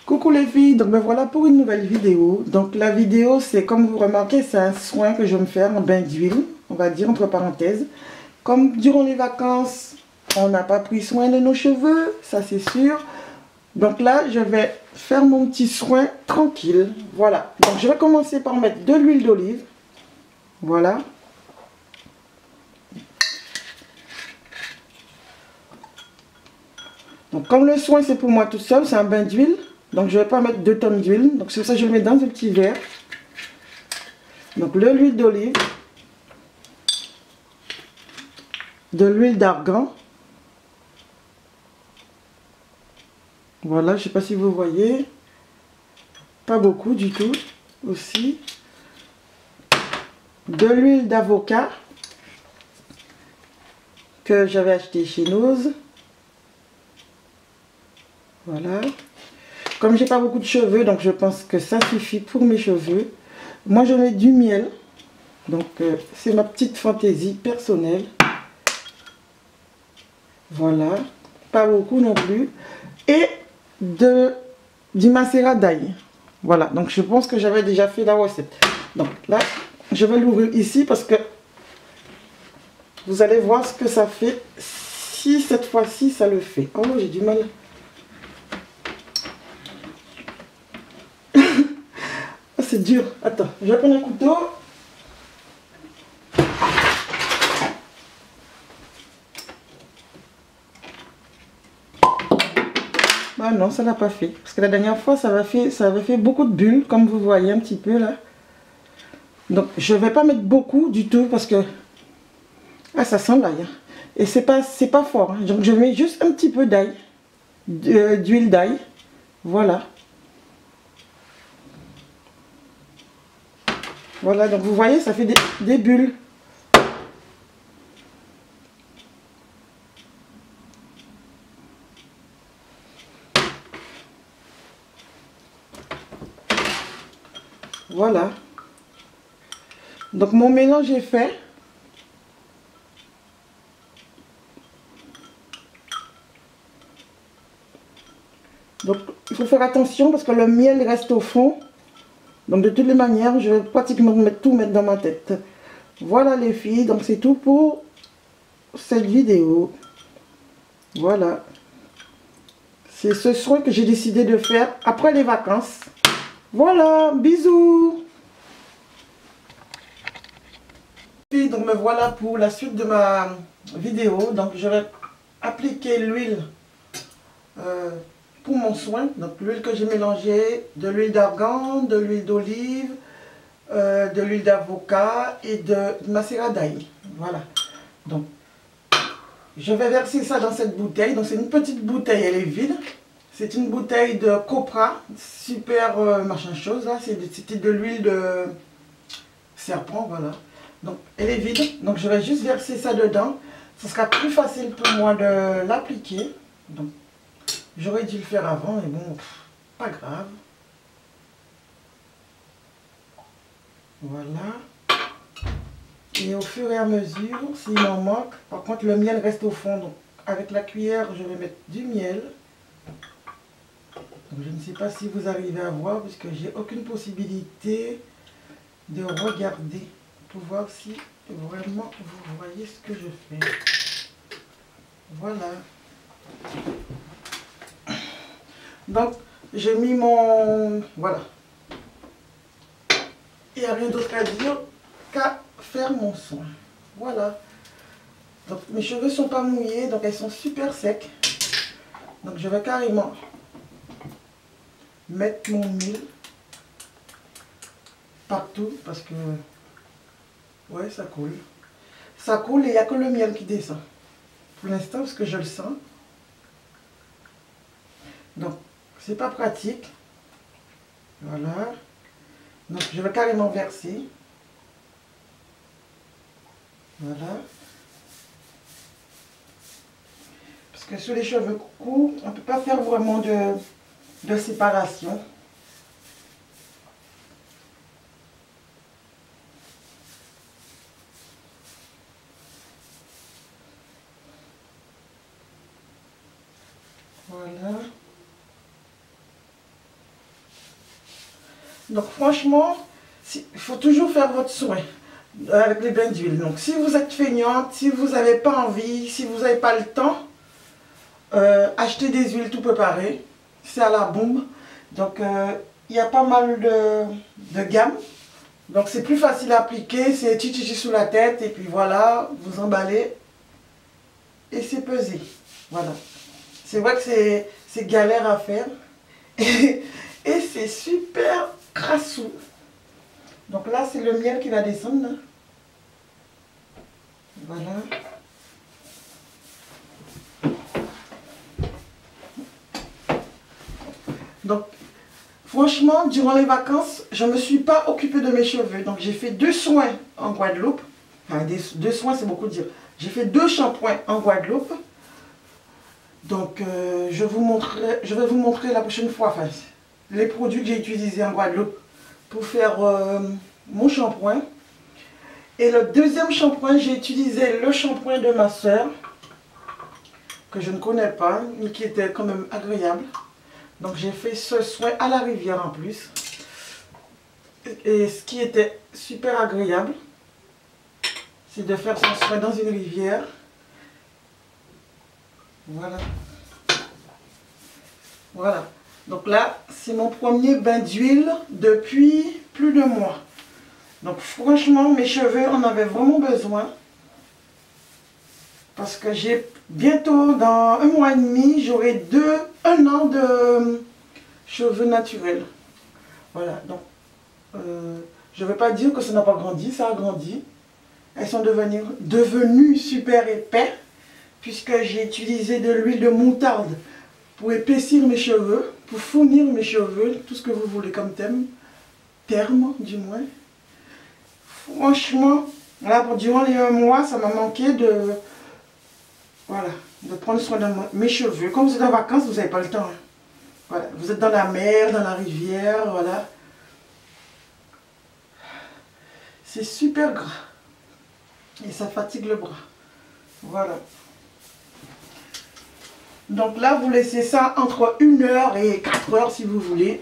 Coucou les filles, donc me voilà pour une nouvelle vidéo. Donc la vidéo, c'est comme vous remarquez, c'est un soin que je vais me faire en bain d'huile, on va dire entre parenthèses. Comme durant les vacances, on n'a pas pris soin de nos cheveux, ça c'est sûr. Donc là, je vais faire mon petit soin tranquille. Voilà, donc je vais commencer par mettre de l'huile d'olive. Voilà. Donc comme le soin c'est pour moi tout seul, c'est un bain d'huile. Donc je ne vais pas mettre 2 tonnes d'huile. Donc c'est pour ça que je le mets dans un petit verre. Donc de l'huile d'olive. De l'huile d'argan. Voilà, je ne sais pas si vous voyez. Pas beaucoup du tout aussi. De l'huile d'avocat. Que j'avais acheté chez Noz. Voilà. Comme j'ai pas beaucoup de cheveux, donc je pense que ça suffit pour mes cheveux. Moi je mets du miel. Donc c'est ma petite fantaisie personnelle. Voilà. Pas beaucoup non plus. Et du macérat d'ail. Voilà. Donc je pense que j'avais déjà fait la recette. Donc là, je vais l'ouvrir ici parce que vous allez voir ce que ça fait. Si cette fois-ci ça le fait. Oh, j'ai du mal. C'est dur. Attends, je vais prendre un couteau. Ah non, ça l'a pas fait. Parce que la dernière fois, ça avait fait beaucoup de bulles, comme vous voyez un petit peu là. Donc, je vais pas mettre beaucoup du tout parce que... Ah, ça sent l'ail. Hein. Et c'est pas fort. Hein. Donc, je mets juste un petit peu d'ail. D'huile d'ail. Voilà. Voilà, donc vous voyez, ça fait des bulles. Voilà. Donc mon mélange est fait. Donc il faut faire attention parce que le miel reste au fond. Donc de toutes les manières, je vais pratiquement tout mettre dans ma tête. Voilà les filles, donc c'est tout pour cette vidéo. Voilà. C'est ce soin que j'ai décidé de faire après les vacances. Voilà, bisous. Donc me voilà pour la suite de ma vidéo. Donc je vais appliquer l'huile pour mon soin. Donc l'huile que j'ai mélangée, de l'huile d'argan, de l'huile d'olive, de l'huile d'avocat et de macérat d'ail. Voilà. Donc je vais verser ça dans cette bouteille. Donc c'est une petite bouteille, elle est vide. C'est une bouteille de Copra, super machin chose là. C'était de l'huile de serpent, voilà. Donc elle est vide, donc je vais juste verser ça dedans. Ce sera plus facile pour moi de l'appliquer. Donc j'aurais dû le faire avant, mais bon, pas grave. Voilà. Et au fur et à mesure, s'il m'en manque, par contre le miel reste au fond. Donc avec la cuillère, je vais mettre du miel. Donc, je ne sais pas si vous arrivez à voir, puisque j'ai aucune possibilité de regarder pour voir si vraiment vous voyez ce que je fais. Voilà. Donc j'ai mis mon... Voilà. Il n'y a rien d'autre à dire qu'à faire mon soin. Voilà. Donc mes cheveux ne sont pas mouillés, donc elles sont super secs. Donc je vais carrément mettre mon huile partout parce que... Ouais, ça coule. Ça coule et il n'y a que le miel qui descend. Pour l'instant, parce que je le sens. Donc, c'est pas pratique. Voilà. Donc, je vais carrément verser. Voilà. Parce que sur les cheveux courts, on ne peut pas faire vraiment de séparation. Voilà. Donc franchement, il faut toujours faire votre soin avec les bains d'huile. Donc si vous êtes feignante, si vous n'avez pas envie, si vous n'avez pas le temps, achetez des huiles tout préparées. C'est à la bombe. Donc il y a pas mal de gammes. Donc c'est plus facile à appliquer, c'est chichichi sous la tête et puis voilà, vous emballez et c'est pesé. Voilà. C'est vrai que c'est galère à faire et c'est super crassou. Donc là c'est le miel qui va descendre. Là. Voilà. Donc franchement, durant les vacances, je ne me suis pas occupée de mes cheveux. Donc j'ai fait 2 soins en Guadeloupe. Enfin, 2 soins, c'est beaucoup dire. J'ai fait 2 shampoings en Guadeloupe. Donc je vais vous montrer la prochaine fois les produits que j'ai utilisés en Guadeloupe pour faire mon shampoing. Et le deuxième shampoing, j'ai utilisé le shampoing de ma soeur, que je ne connais pas, mais qui était quand même agréable. Donc j'ai fait ce soin à la rivière en plus. Et ce qui était super agréable, c'est de faire son soin dans une rivière. Voilà. Voilà. Donc là, c'est mon premier bain d'huile depuis plus de mois. Donc franchement, mes cheveux en avaient vraiment besoin. Parce que j'ai bientôt, dans 1 mois et demi, j'aurai 1 an de cheveux naturels. Voilà. Donc, je ne vais pas dire que ça n'a pas grandi, ça a grandi. Elles sont devenues super épais. Puisque j'ai utilisé de l'huile de moutarde pour épaissir mes cheveux, pour fournir mes cheveux, tout ce que vous voulez comme terme du moins. Franchement, là, durant les 1 mois, ça m'a manqué de prendre soin de mes cheveux. Comme vous êtes en vacances, vous n'avez pas le temps. Hein. Voilà, vous êtes dans la mer, dans la rivière, voilà. C'est super gras. Et ça fatigue le bras. Voilà. Donc là, vous laissez ça entre 1 heure et 4 heures si vous voulez.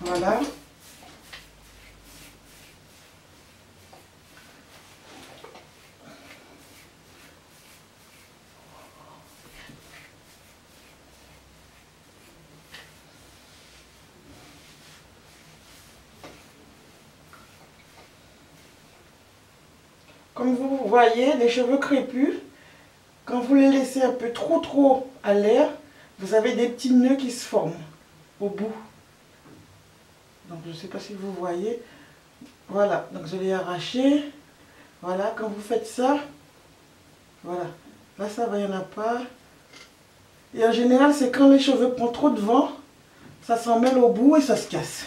Voilà. Comme vous voyez, les cheveux crépus, quand vous les laissez un peu trop à l'air, vous avez des petits nœuds qui se forment au bout. Donc je ne sais pas si vous voyez. Voilà, donc je l'ai arraché. Voilà, quand vous faites ça, voilà. Là ça va, il n'y en a pas. Et en général, c'est quand les cheveux prennent trop de vent, ça s'en mêle au bout et ça se casse.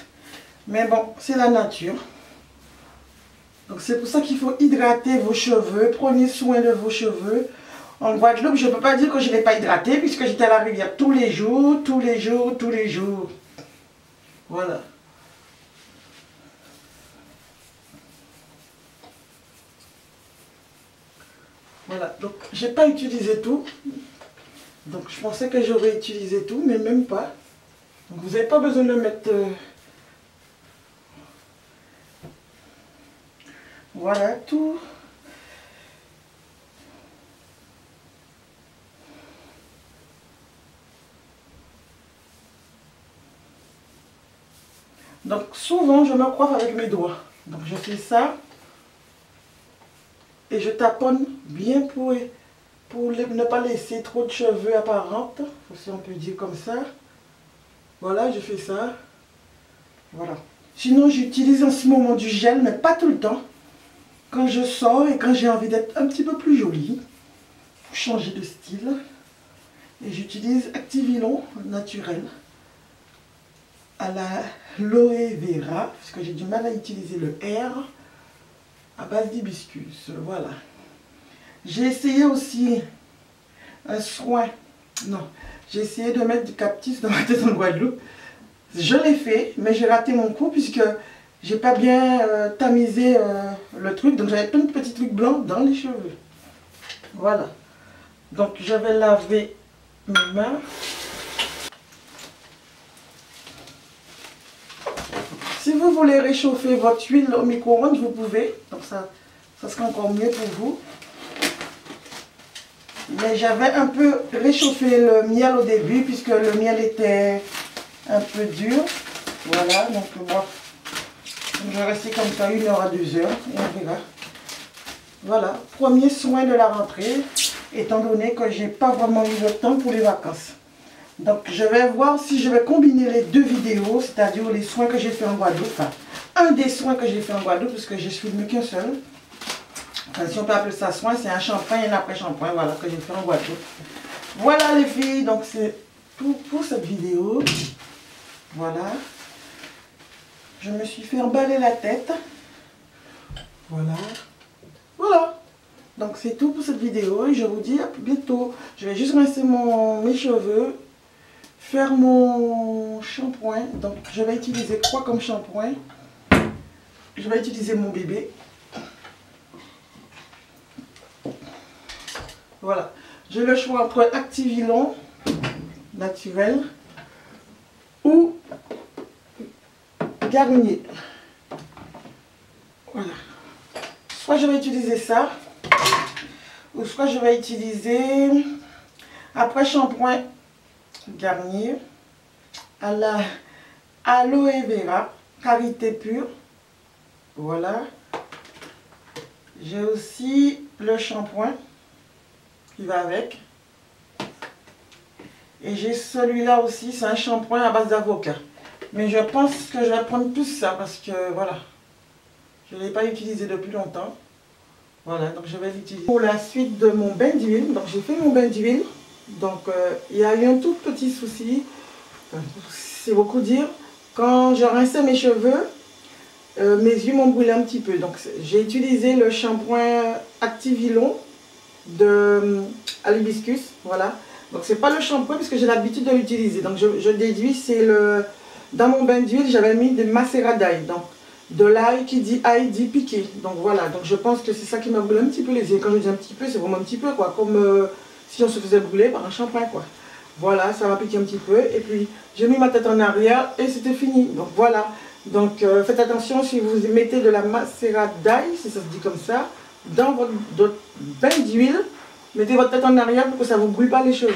Mais bon, c'est la nature. Donc c'est pour ça qu'il faut hydrater vos cheveux, prenez soin de vos cheveux. En Guadeloupe, je ne peux pas dire que je ne l'ai pas hydraté puisque j'étais à la rivière tous les jours. Voilà. Voilà, donc j'ai pas utilisé tout. Donc je pensais que j'aurais utilisé tout, mais même pas. Donc vous n'avez pas besoin de le mettre... Voilà, tout. Donc souvent je me coiffe avec mes doigts. Donc je fais ça. Et je taponne bien pour ne pas laisser trop de cheveux apparents, si on peut dire comme ça. Voilà, je fais ça. Voilà. Sinon, j'utilise en ce moment du gel, mais pas tout le temps. Quand je sors et quand j'ai envie d'être un petit peu plus jolie, pour changer de style. Et j'utilise Activilon naturel à la Loe Vera, parce que j'ai du mal à utiliser le R. À base d'hibiscus, voilà. J'ai essayé aussi un soin. Non, j'ai essayé de mettre du cactus dans ma tête en Guadeloupe. Je l'ai fait, mais j'ai raté mon coup puisque j'ai pas bien tamisé le truc. Donc j'avais plein de petits trucs blancs dans les cheveux. Voilà. Donc je vais laver mes mains. si vous voulez réchauffer votre huile au micro-ondes, vous pouvez. Donc ça sera encore mieux pour vous. Mais j'avais un peu réchauffé le miel au début puisque le miel était un peu dur. Voilà, donc moi, je vais rester comme ça 1 heure à 2 heures et on verra. Voilà, premier soin de la rentrée, étant donné que j'ai pas vraiment eu le temps pour les vacances. Donc je vais voir si je vais combiner les deux vidéos, c'est-à-dire les soins que j'ai fait en Guadeloupe. Enfin, un des soins que j'ai fait en Guadeloupe, parce que j'ai filmé qu'un seul. Enfin, si on peut appeler ça soin, c'est un shampoing et un après-shampoing, voilà, que j'ai fait en Guadeloupe. Voilà les filles, donc c'est tout pour cette vidéo. Voilà. Je me suis fait emballer la tête. Voilà. Voilà. Donc c'est tout pour cette vidéo et je vous dis à bientôt. Je vais juste rincer mes cheveux, faire mon shampoing. Donc je vais utiliser quoi comme shampoing? Je vais utiliser mon bébé. Voilà. J'ai le choix entre Activilon naturel ou Garnier. Voilà. Soit je vais utiliser ça, ou soit je vais utiliser après shampoing Garnier à la aloe vera, karité pure. Voilà. J'ai aussi le shampoing qui va avec. Et j'ai celui-là aussi, c'est un shampoing à base d'avocat. Mais je pense que je vais prendre plus ça parce que voilà, je ne l'ai pas utilisé depuis longtemps. Voilà, donc je vais l'utiliser pour la suite de mon bain d'huile. Donc j'ai fait mon bain d'huile. Donc il y a eu un tout petit souci. Enfin, c'est beaucoup dire. Quand je rinçais mes cheveux, mes yeux m'ont brûlé un petit peu. Donc j'ai utilisé le shampoing Activilon de l'hibiscus. Voilà. Donc c'est pas le shampoing parce que j'ai l'habitude de l'utiliser. Donc je déduis, c'est le... Dans mon bain d'huile, j'avais mis des macérats d'ail. Donc de l'ail qui dit ail dit piqué. Donc voilà, donc je pense que c'est ça qui m'a brûlé un petit peu les yeux. Quand je dis un petit peu, c'est vraiment un petit peu quoi. Comme si on se faisait brûler par un shampoing quoi. Voilà, ça m'a piqué un petit peu. Et puis j'ai mis ma tête en arrière et c'était fini. Donc voilà. Donc faites attention si vous mettez de la macérat d'ail, si ça se dit comme ça, dans votre bain d'huile. Mettez votre tête en arrière pour que ça ne vous brûle pas les cheveux.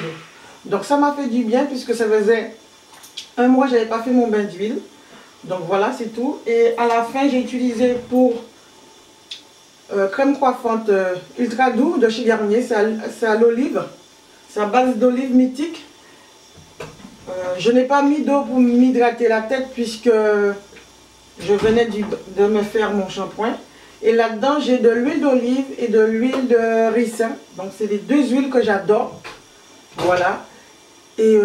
Donc ça m'a fait du bien puisque ça faisait 1 mois que je n'avais pas fait mon bain d'huile. Donc voilà, c'est tout. Et à la fin, j'ai utilisé pour crème coiffante ultra doux de chez Garnier. C'est à l'olive. C'est à base d'olive mythique. Je n'ai pas mis d'eau pour m'hydrater la tête puisque je venais de me faire mon shampoing. Et là-dedans, j'ai de l'huile d'olive et de l'huile de ricin. Donc, c'est les 2 huiles que j'adore. Voilà. Et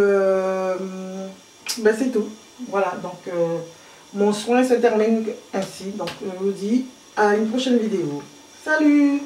ben, c'est tout. Voilà. Donc, mon soin se termine ainsi. Donc, je vous dis à une prochaine vidéo. Salut!